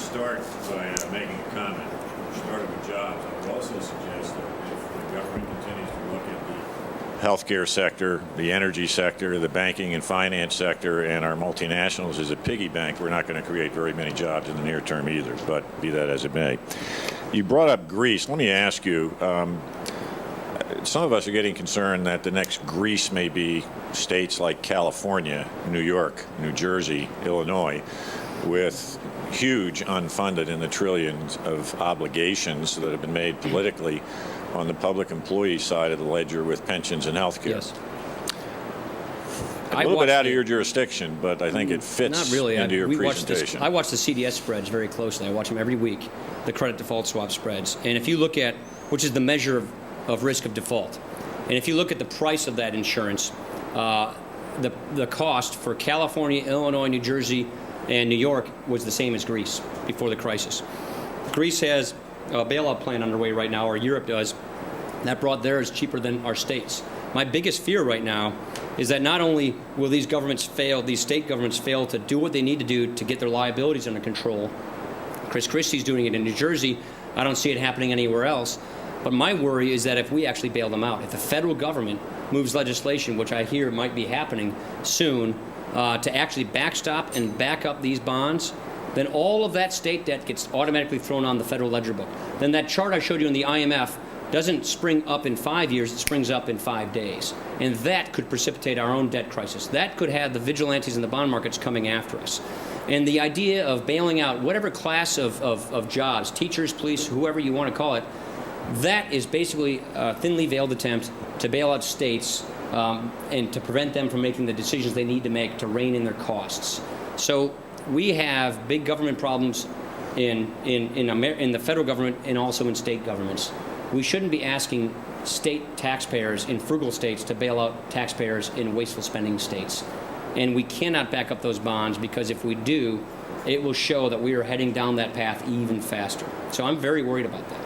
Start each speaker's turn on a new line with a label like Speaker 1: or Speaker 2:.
Speaker 1: start by making a comment. You started with jobs. I would also suggest that if the government continues to look at the healthcare sector, the energy sector, the banking and finance sector, and our multinationals as a piggy bank, we're not going to create very many jobs in the near term either, but be that as it may. You brought up Greece. Let me ask you, some of us are getting concerned that the next Greece may be states like California, New York, New Jersey, Illinois, with huge unfunded in the trillions of obligations that have been made politically on the public employee side of the ledger with pensions and health care.
Speaker 2: Yes.
Speaker 1: A little bit out of your jurisdiction, but I think it fits
Speaker 2: not really.
Speaker 1: into your presentation.
Speaker 2: I watch the CDS spreads very closely. I watch them every week, the credit default swap spreads. And if you look at, which is the measure of risk of default, and if you look at the price of that insurance, the cost for California, Illinois, New Jersey, and New York was the same as Greece before the crisis. Greece has a bailout plan underway right now, or Europe does. That brought theirs cheaper than our states. My biggest fear right now is that not only will these governments fail, these state governments fail to do what they need to do to get their liabilities under control. Chris Christie's doing it in New Jersey. I don't see it happening anywhere else. But my worry is that if we actually bail them out, if the federal government moves legislation, which I hear might be happening soon, to actually backstop and back up these bonds, then all of that state debt gets automatically thrown on the federal ledger book. Then that chart I showed you in the IMF doesn't spring up in 5 years, it springs up in 5 days. And that could precipitate our own debt crisis. That could have the vigilantes in the bond markets coming after us. And the idea of bailing out whatever class of jobs, teachers, police, whoever you want to call it, that is basically a thinly veiled attempt to bail out states and to prevent them from making the decisions they need to make to rein in their costs. So we have big government problems in the federal government and also in state governments. We shouldn't be asking state taxpayers in frugal states to bail out taxpayers in wasteful spending states. And we cannot back up those bonds, because if we do, it will show that we are heading down that path even faster. So I'm very worried about that.